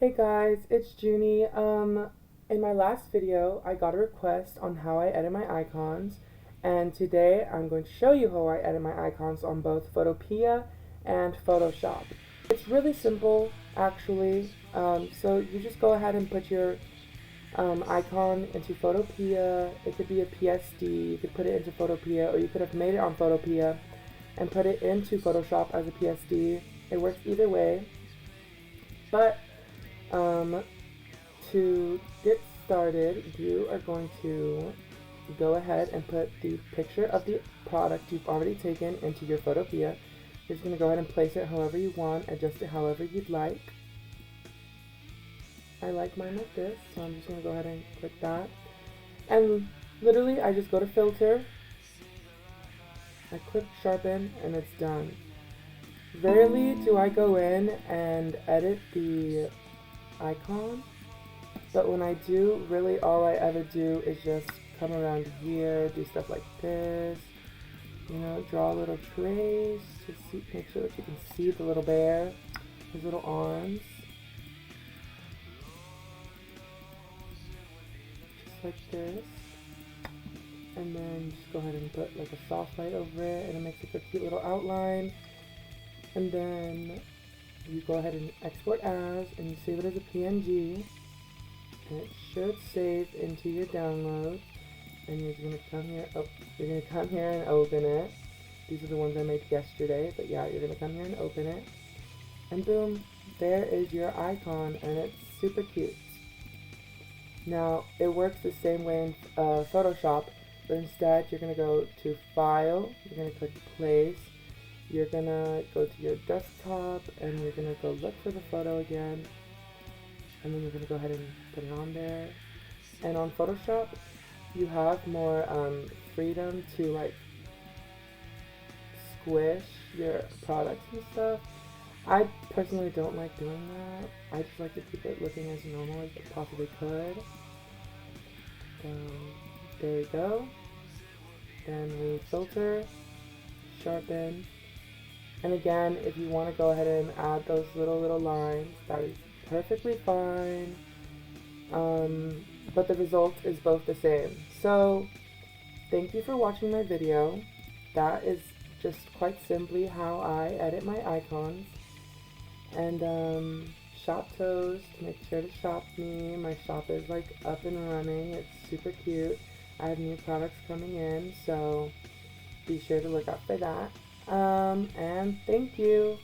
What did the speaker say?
Hey guys, it's Junie. In my last video, I got a request on how I edit my icons, and today I'm going to show you how I edit my icons on both Photopia and Photoshop. It's really simple, actually. So you just go ahead and put your icon into Photopia. It could be a PSD, you could put it into Photopia, or you could have made it on Photopia and put it into Photoshop as a PSD. It works either way. But to get started, you are going to go ahead and put the picture of the product you've already taken into your Photopia. You're just going to go ahead and place it however you want, adjust it however you'd like. I like mine like this, so I'm just going to go ahead and click that. And literally, I just go to filter, I click sharpen, and it's done. Rarely do I go in and edit the icon, but when I do, really all I ever do is just come around here, do stuff like this, you know, draw a little trace to see, make sure that you can see the little bear, his little arms, just like this, and then just go ahead and put like a soft light over it, and it makes like a cute little outline. And then you go ahead and export as, and you save it as a PNG, and it should save into your downloads. And you're gonna come here. Oh, you're gonna come here and open it. These are the ones I made yesterday, but yeah, you're gonna come here and open it, and boom, there is your icon, and it's super cute. Now it works the same way in Photoshop, but instead you're gonna go to File. You're gonna click Place. You're gonna go to your desktop and you're gonna go look for the photo again, and then you're gonna go ahead and put it on there. And on Photoshop, you have more freedom to like squish your products and stuff. I personally don't like doing that. I just like to keep it looking as normal as it possibly could. There we go. Then we filter, sharpen. And again, if you want to go ahead and add those little lines, that is perfectly fine. But the result is both the same. So, thank you for watching my video. That is just quite simply how I edit my icons. And shop toast, make sure to shop me. My shop is like up and running. It's super cute. I have new products coming in, so be sure to look out for that. And thank you.